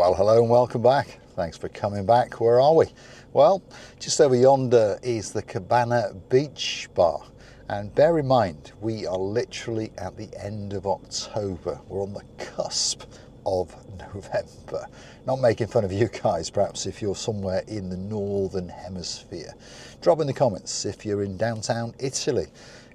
Well, hello and welcome back. Thanks for coming back. Where are we? Well, just over yonder is the Cabana Beach Bar. And bear in mind, we are literally at the end of October. We're on the cusp of November. Not making fun of you guys, perhaps if you're somewhere in the northern hemisphere. Drop in the comments if you're in downtown Italy.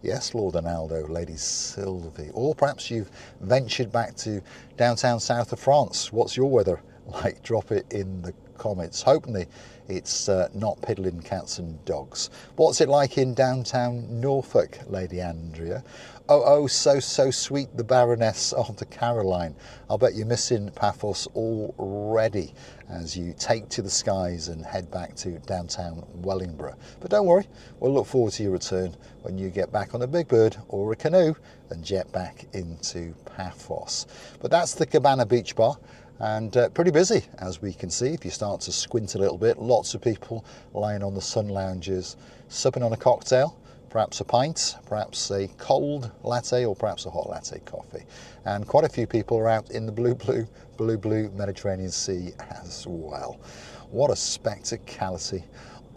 Yes, Lord Arnaldo, Lady Sylvie. Or perhaps you've ventured back to downtown south of France. What's your weather like? Drop it in the comments. Hopefully it's not piddling cats and dogs. What's it like in downtown Norfolk, Lady Andrea? Oh, so sweet, the Baroness of the Caroline. I'll bet you're missing Paphos already as you take to the skies and head back to downtown Wellingborough. But don't worry, we'll look forward to your return when you get back on a big bird or a canoe and jet back into Paphos. But that's the Cabana Beach Bar. And pretty busy, as we can see. If you start to squint a little bit, lots of people lying on the sun lounges, supping on a cocktail, perhaps a pint, perhaps a cold latte, or perhaps a hot latte coffee. And quite a few people are out in the blue Mediterranean Sea as well. What a spectacality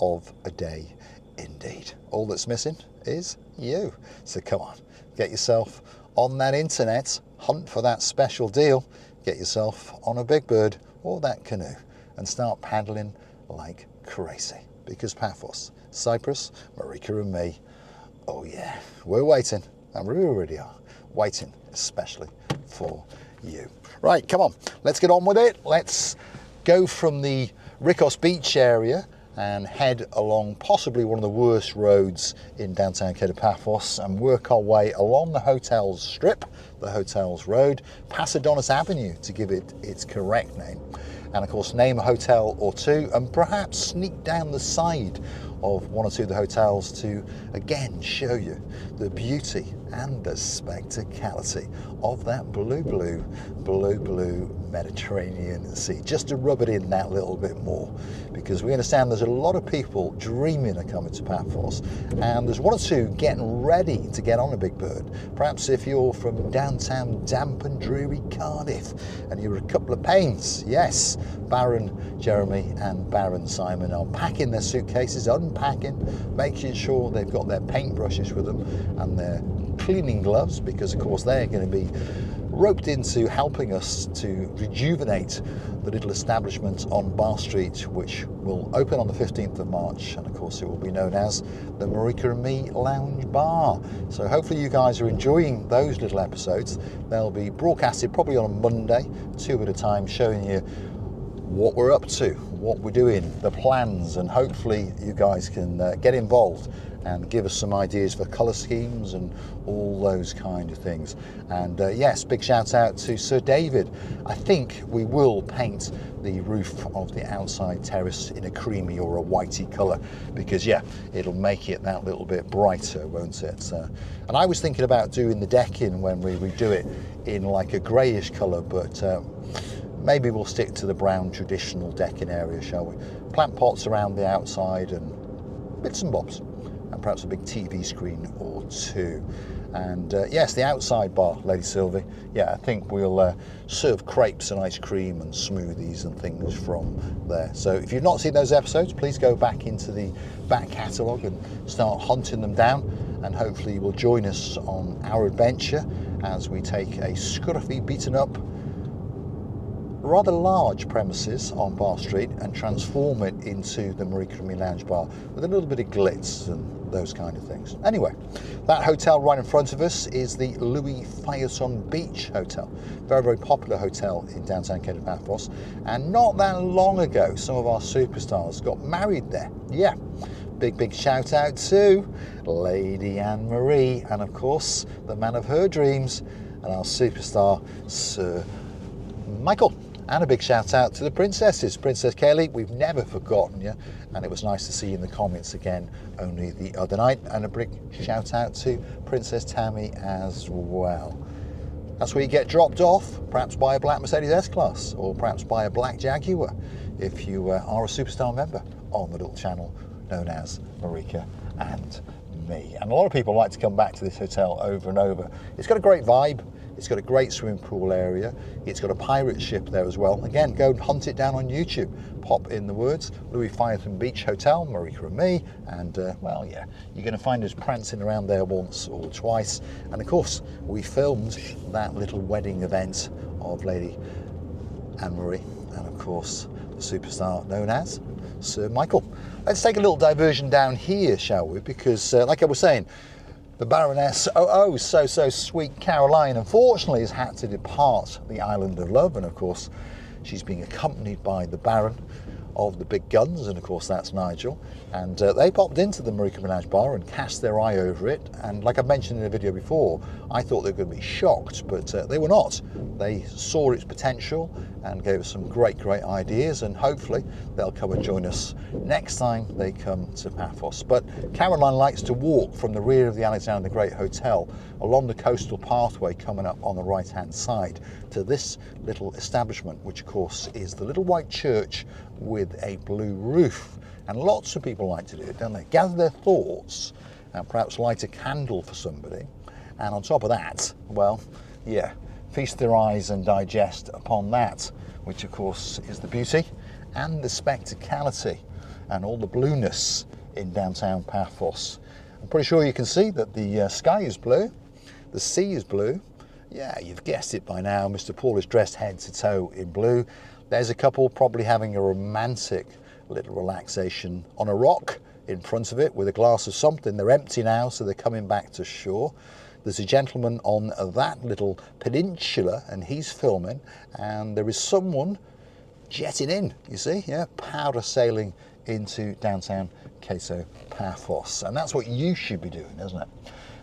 of a day indeed. All that's missing is you. So come on, get yourself on that internet, hunt for that special deal. Get yourself on a big bird or that canoe and start paddling like crazy. Because Paphos, Cyprus, Marika and me, oh yeah, we're waiting. And we already are waiting, especially for you. Right, come on, let's get on with it. Let's go from the Rikos Beach area and head along possibly one of the worst roads in downtown Paphos and work our way along the hotel's strip, the hotel's road, past Adonis Avenue to give it its correct name. And of course, name a hotel or two and perhaps sneak down the side of one or two of the hotels to again show you the beauty and the spectacality of that blue Mediterranean Sea, just to rub it in that little bit more, because we understand there's a lot of people dreaming of coming to Paphos, and there's one or two getting ready to get on a big bird. Perhaps if you're from downtown damp and dreary Cardiff and you're a couple of pains, yes, Baron Jeremy and Baron Simon are packing their suitcases, unpacking, making sure they've got their paintbrushes with them and their cleaning gloves, because of course they're going to be roped into helping us to rejuvenate the little establishment on Bar Street, which will open on the 15th of March, and of course it will be known as the Marika and Me Lounge Bar. So hopefully you guys are enjoying those little episodes. They'll be broadcasted probably on a Monday, 2 at a time, showing you what we're up to, what we're doing, the plans, and hopefully you guys can get involved and give us some ideas for colour schemes and all those kind of things. And yes, big shout out to Sir David. I think we will paint the roof of the outside terrace in a creamy or a whitey colour, because yeah, it'll make it that little bit brighter, won't it? And I was thinking about doing the decking when we redo it in like a greyish colour, but maybe we'll stick to the brown traditional decking area, shall we? Plant pots around the outside and bits and bobs, and perhaps a big TV screen or two. And yes, the outside bar, Lady Sylvie, yeah, I think we'll serve crepes and ice cream and smoothies and things from there. So if you've not seen those episodes, please go back into the back catalogue and start hunting them down, and hopefully you will join us on our adventure as we take a scruffy, beaten up, rather large premises on Bar Street and transform it into the Marika and Me Lounge Bar with a little bit of glitz and those kind of things. Anyway, that hotel right in front of us is the Louis Phaeton Beach Hotel. Very popular hotel in downtown Paphos. And not that long ago, some of our superstars got married there. Yeah, big shout out to Lady Anne-Marie and of course the man of her dreams and our superstar Sir Michael. And a big shout out to the princesses. Princess Kelly, we've never forgotten you, and it was nice to see you in the comments again only the other night. And a big shout out to Princess Tammy as well. That's where you get dropped off, perhaps by a black Mercedes S-Class, or perhaps by a black Jaguar, if you are a superstar member on the little channel known as Marika and me. And a lot of people like to come back to this hotel over and over. It's got a great vibe. It's got a great swimming pool area. It's got a pirate ship there as well. Again, go and hunt it down on YouTube. Pop in the words Louis Fytham Beach Hotel, Marika and me, and well, yeah, you're going to find us prancing around there once or twice. And of course, we filmed that little wedding event of Lady Anne-Marie and of course the superstar known as Sir Michael. Let's take a little diversion down here, shall we? Because like I was saying, the Baroness, so sweet Caroline, unfortunately has had to depart the island of love, and of course she's being accompanied by the Baron of the big guns, and of course that's Nigel, and they popped into the Marika Beach Bar and cast their eye over it, and like I mentioned in the video before, I thought they were going to be shocked, but they were not. They saw its potential and gave us some great ideas, and hopefully they'll come and join us next time they come to Paphos. But Caroline likes to walk from the rear of the Alexander the Great Hotel along the coastal pathway coming up on the right hand side to this little establishment, which of course is the little white church with a blue roof. And lots of people like to do it, don't they? Gather their thoughts and perhaps light a candle for somebody, and on top of that, well, yeah, feast their eyes and digest upon that, which of course is the beauty and the spectacality and all the blueness in downtown Paphos. I'm pretty sure you can see that the sky is blue, the sea is blue. Yeah, you've guessed it by now, Mr. Paul is dressed head to toe in blue. There's a couple probably having a romantic little relaxation on a rock in front of it with a glass of something. They're empty now, so they're coming back to shore. There's a gentleman on that little peninsula and he's filming, and there is someone jetting in, you see, yeah, powder sailing into downtown Queso Paphos. And that's what you should be doing, isn't it?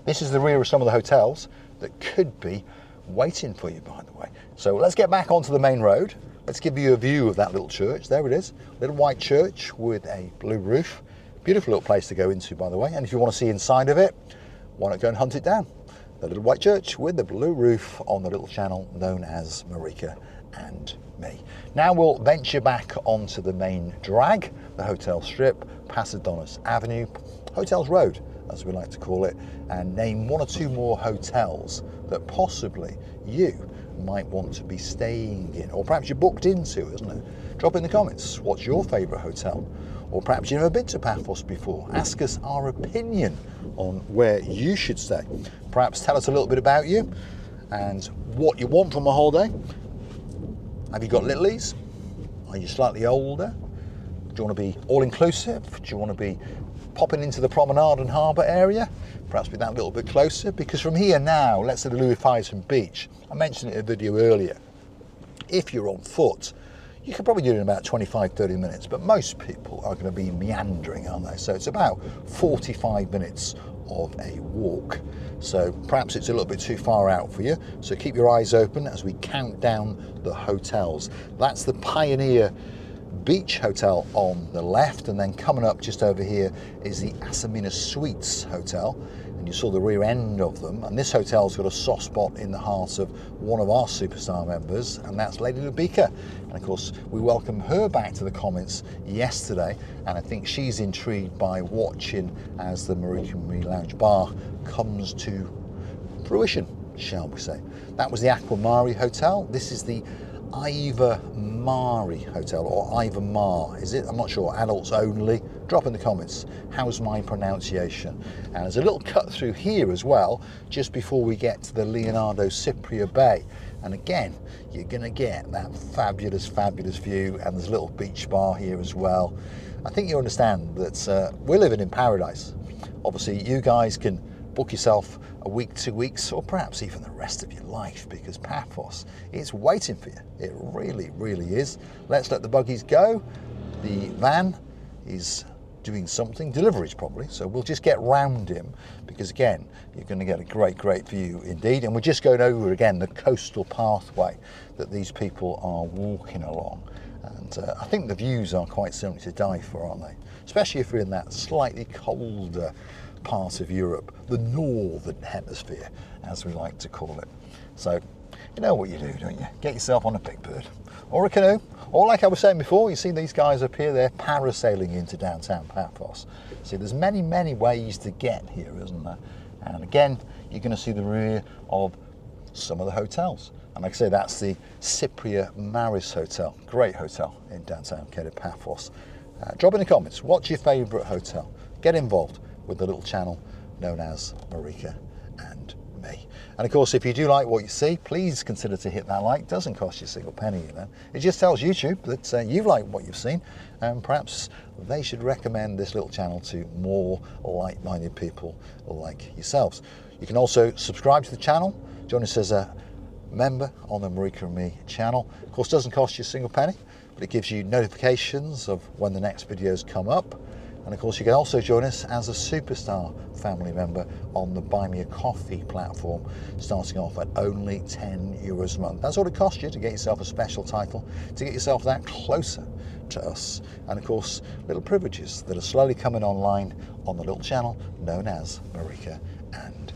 This is the rear of some of the hotels that could be waiting for you, by the way. So let's get back onto the main road. Let's give you a view of that little church. There it is, little white church with a blue roof. Beautiful little place to go into, by the way. And if you want to see inside of it, why not go and hunt it down? The little white church with the blue roof on the little channel known as Marika and me. Now we'll venture back onto the main drag, the hotel strip, Pasadonis Avenue, Hotels Road, as we like to call it, and name one or two more hotels that possibly you might want to be staying in, or perhaps you're booked into, isn't it? Drop in the comments, what's your favourite hotel? Or perhaps you've never been to Paphos before. Ask us our opinion on where you should stay. Perhaps tell us a little bit about you and what you want from a holiday. Have you got littlies? Are you slightly older? Do you want to be all-inclusive? Do you want to be popping into the promenade and harbour area? Perhaps be that little bit closer, because from here now, let's say the Louis Fytham Beach, I mentioned it in a video earlier, if you're on foot, you can probably do it in about 25-30 minutes, but most people are going to be meandering, aren't they? So it's about 45 minutes of a walk. So perhaps it's a little bit too far out for you. So keep your eyes open as we count down the hotels. That's the Pioneer Beach Hotel on the left, and then coming up just over here is the Asamina Suites Hotel, and you saw the rear end of them. And this hotel's got a soft spot in the heart of one of our superstar members, and that's Lady Marika. And of course we welcomed her back to the comments yesterday, and I think she's intrigued by watching as the Marika Lounge Bar comes to fruition, shall we say. That was the Aquamari Hotel. This is the Iva Mari Hotel, or Iva Mar, is it? I'm not sure. Adults only. Drop in the comments. How's my pronunciation? And there's a little cut through here as well, just before we get to the Leonardo Cypria Bay. And again, you're going to get that fabulous view, and there's a little beach bar here as well. I think you understand that we're living in paradise. Obviously, you guys can book yourself a week, 2 weeks, or perhaps even the rest of your life, because Paphos is waiting for you. It really is. Let's let the buggies go. The van is doing something, deliveries probably, so we'll just get round him, because again, you're going to get a great view indeed. And we're just going over again the coastal pathway that these people are walking along, and I think the views are quite simply to die for, aren't they? Especially if you're in that slightly colder part of Europe, the northern hemisphere, as we like to call it. So you know what you do, don't you? Get yourself on a big bird, or a canoe, or like I was saying before, you see these guys up here, they're parasailing into downtown Paphos. See, there's many, many ways to get here, isn't there? And again, you're going to see the rear of some of the hotels. And like I say, that's the Cypria Maris Hotel. Great hotel in downtown Paphos. Drop in the comments, what's your favourite hotel? Get involved with the little channel known as Marika and me. And of course, if you do like what you see, please consider to hit that like. It doesn't cost you a single penny, you know. It just tells YouTube that you've liked what you've seen, and perhaps they should recommend this little channel to more like-minded people like yourselves. You can also subscribe to the channel, join us as a member on the Marika and Me channel. Of course, it doesn't cost you a single penny, but it gives you notifications of when the next videos come up. And of course, you can also join us as a Superstar family member on the Buy Me a Coffee platform, starting off at only €10 a month. That's what it costs you to get yourself a special title, to get yourself that closer to us. And of course, little privileges that are slowly coming online on the little channel known as Marika and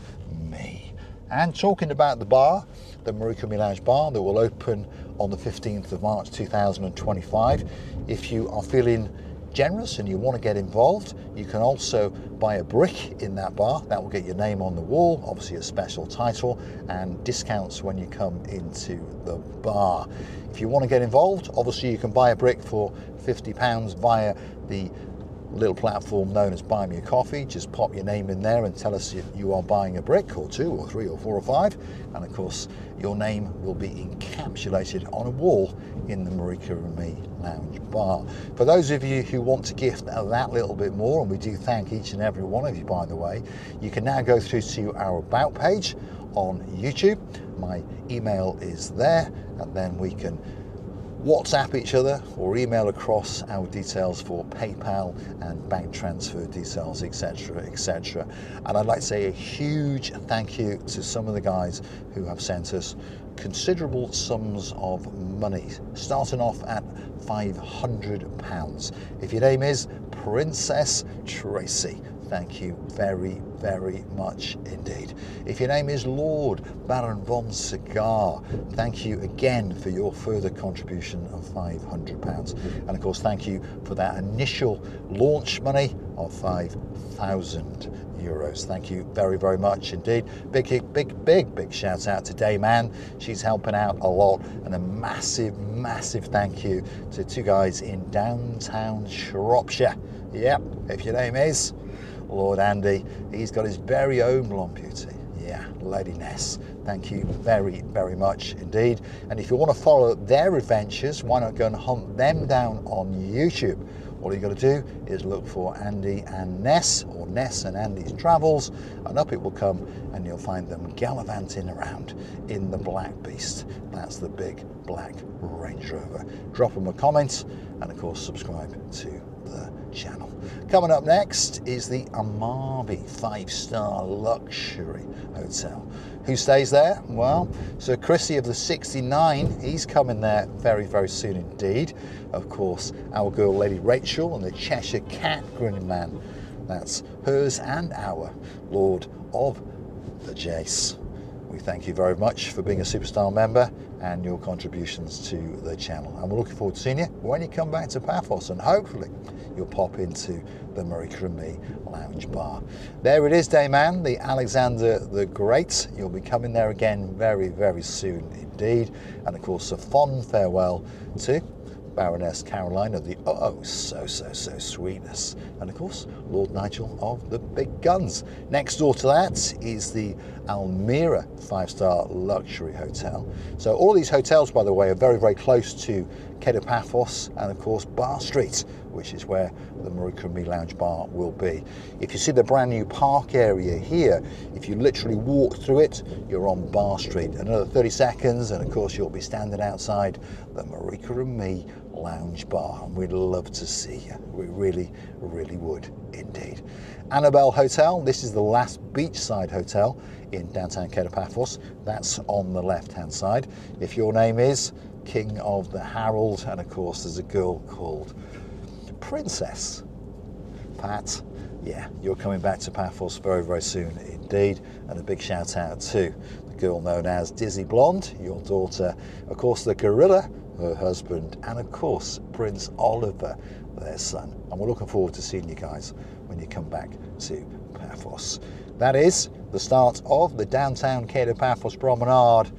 Me. And talking about the bar, the Marika and Me Lounge Bar, that will open on the 15th of March 2025. If you are feeling generous and you want to get involved, you can also buy a brick in that bar. That will get your name on the wall, obviously a special title, and discounts when you come into the bar. If you want to get involved, obviously you can buy a brick for £50 via the little platform known as Buy Me a Coffee. Just pop your name in there and tell us if you are buying a brick, or 2 or 3 or 4 or 5, and of course your name will be encapsulated on a wall in the Marika and Me Lounge Bar. For those of you who want to gift that little bit more, and we do thank each and every one of you, by the way, you can now go through to our About page on YouTube. My email is there, and then we can WhatsApp each other or email across our details for PayPal and bank transfer details, etc, etc. And I'd like to say a huge thank you to some of the guys who have sent us considerable sums of money, starting off at £500. If your name is Princess Tracy, thank you very, very much indeed. If your name is Lord Baron von Cigar, thank you again for your further contribution of £500. And of course, thank you for that initial launch money of €5,000. Thank you very, very much indeed. Big shout out to Dame Ann. She's helping out a lot, and a massive thank you to 2 guys in downtown Shropshire. Yep, if your name is Lord Andy, he's got his very own blonde beauty. Yeah, Lady Ness. Thank you very, very much indeed. And if you want to follow their adventures, why not go and hunt them down on YouTube? All you got to do is look for Andy and Ness, or Ness and Andy's Travels, and up it will come, and you'll find them gallivanting around in the Black Beast. That's the big black Range Rover. Drop them a comment, and of course subscribe to the channel. Coming up next is the Amabi 5-star luxury hotel. Who stays there? Well, Sir Chrissy of the 69, he's coming there very, very soon indeed. Of course, our girl Lady Rachel and the Cheshire Cat grinning man. That's hers and our Lord of the Jace. We thank you very much for being a Superstar member and your contributions to the channel. And we're looking forward to seeing you when you come back to Paphos, and hopefully you'll pop into the Marika and Me Lounge Bar. There it is, Dame Ann, the Alexander the Great. You'll be coming there again very, very soon indeed. And of course, a fond farewell to Baroness Caroline of the so sweetness, and of course Lord Nigel of the big guns. Next door to that is the Almira 5-star luxury hotel. So all these hotels, by the way, are very, very close to Paphos and of course Bar Street, which is where the Marika and Me Lounge Bar will be. If you see the brand new park area here, if you literally walk through it, you're on Bar Street. Another 30 seconds and of course you'll be standing outside the Marika and Me Lounge Bar, and we'd love to see you. We really, really would indeed. Annabelle Hotel, this is the last beachside hotel in downtown Paphos. That's on the left hand side. If your name is King of the Harold, and of course there's a girl called Princess Pat, yeah, you're coming back to Paphos very, very soon indeed. And a big shout out to the girl known as Dizzy Blonde, your daughter, of course the gorilla her husband, and of course Prince Oliver, their son. And we're looking forward to seeing you guys when you come back to Paphos. That is the start of the downtown Cape Paphos promenade.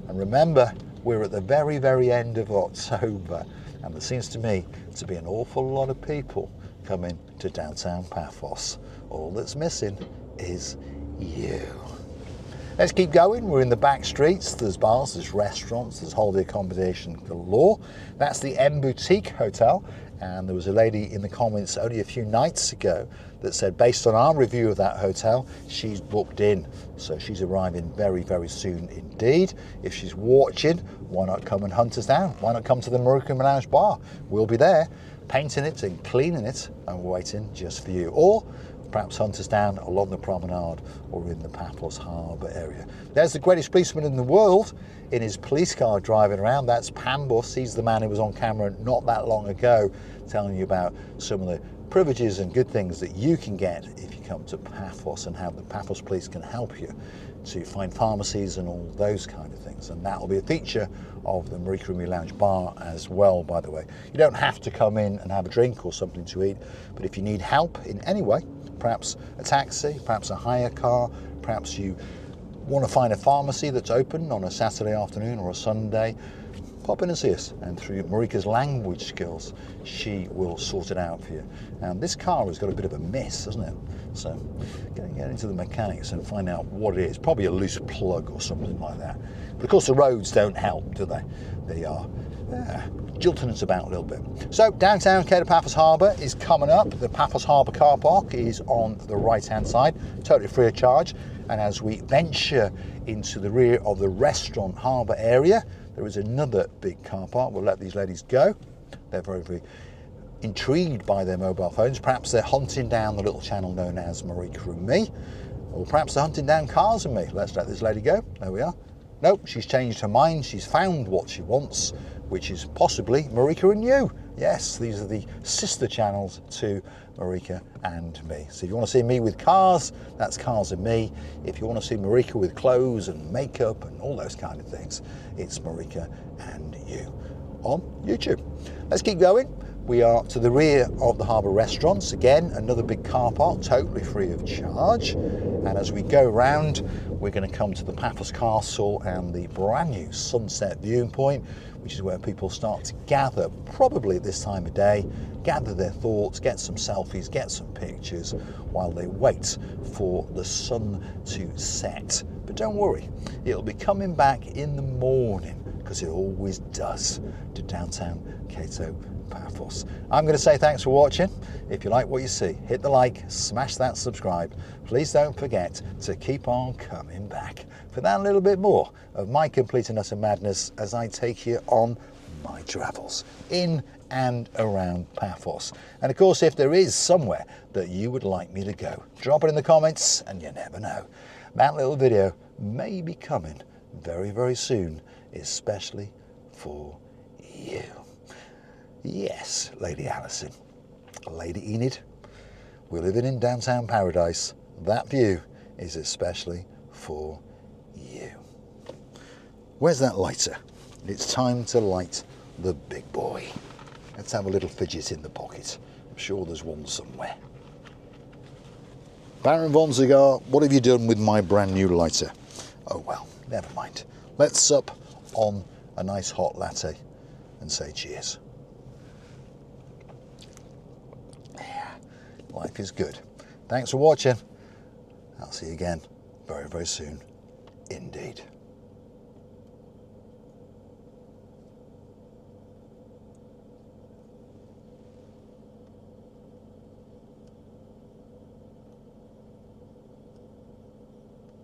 And remember, we're at the very, very end of October, and there seems to me to be an awful lot of people coming to downtown Paphos. All that's missing is you. Let's keep going. We're in the back streets. There's bars, there's restaurants, there's holiday accommodation galore. That's the M Boutique Hotel. And there was a lady in the comments only a few nights ago that said, based on our review of that hotel, she's booked in. So she's arriving very, very soon indeed. If she's watching, why not come and hunt us down? Why not come to the Marika Lounge Bar? We'll be there, painting it and cleaning it and waiting just for you. Or perhaps hunt us down along the promenade or in the Paphos Harbour area. There's the greatest policeman in the world in his police car driving around. That's Paphos. He's the man who was on camera not that long ago telling you about some of the privileges and good things that you can get if you come to Paphos, and how the Paphos police can help you to find pharmacies and all those kind of things. And that will be a feature of the Marika Lounge Bar as well, by the way. You don't have to come in and have a drink or something to eat, but if you need help in any way, perhaps a taxi, perhaps a hire car, perhaps you want to find a pharmacy that's open on a Saturday afternoon or a Sunday, pop in and see us, and through Marika's language skills, she will sort it out for you. And this car has got a bit of a miss, hasn't it? So get into the mechanics and find out what it is. Probably a loose plug or something like that. But of course the roads don't help, do they? They are jolting us about a little bit. So downtown Cape Paphos Harbour is coming up. The Paphos Harbour car park is on the right hand side, totally free of charge. And as we venture into the rear of the restaurant harbour area, there is another big car park. We'll let these ladies go. They're very, very intrigued by their mobile phones. Perhaps they're hunting down the little channel known as Marika and Me, or perhaps they're hunting down Cars and Me. Let's let this lady go. There we are. Nope, she's changed her mind. She's found what she wants, which is possibly Marika and You. Yes, these are the sister channels to Marika and Me. So if you want to see me with cars, that's Cars and Me. If you want to see Marika with clothes and makeup and all those kind of things, it's Marika and You on YouTube. Let's keep going. We are to the rear of the harbour restaurants. Again, another big car park, totally free of charge. And as we go round, we're going to come to the Paphos Castle and the brand new sunset viewpoint, which is where people start to gather, probably at this time of day, gather their thoughts, get some selfies, get some pictures, while they wait for the sun to set. But don't worry, it'll be coming back in the morning, because it always does, to downtown Cape Paphos. I'm going to say thanks for watching. If you like what you see, hit the like, smash that subscribe. Please don't forget to keep on coming back for that little bit more of my complete and utter madness as I take you on my travels in and around Paphos. And of course, if there is somewhere that you would like me to go, drop it in the comments, and you never know, that little video may be coming very, very soon, especially for you. Yes, Lady Alison, Lady Enid, we're living in downtown paradise. That view is especially for you. Where's that lighter? It's time to light the big boy. Let's have a little fidget in the pocket. I'm sure there's one somewhere. Baron von Cigar, what have you done with my brand new lighter? Oh well, never mind. Let's sup on a nice hot latte and say cheers. Life is good. Thanks for watching. I'll see you again very, very soon indeed.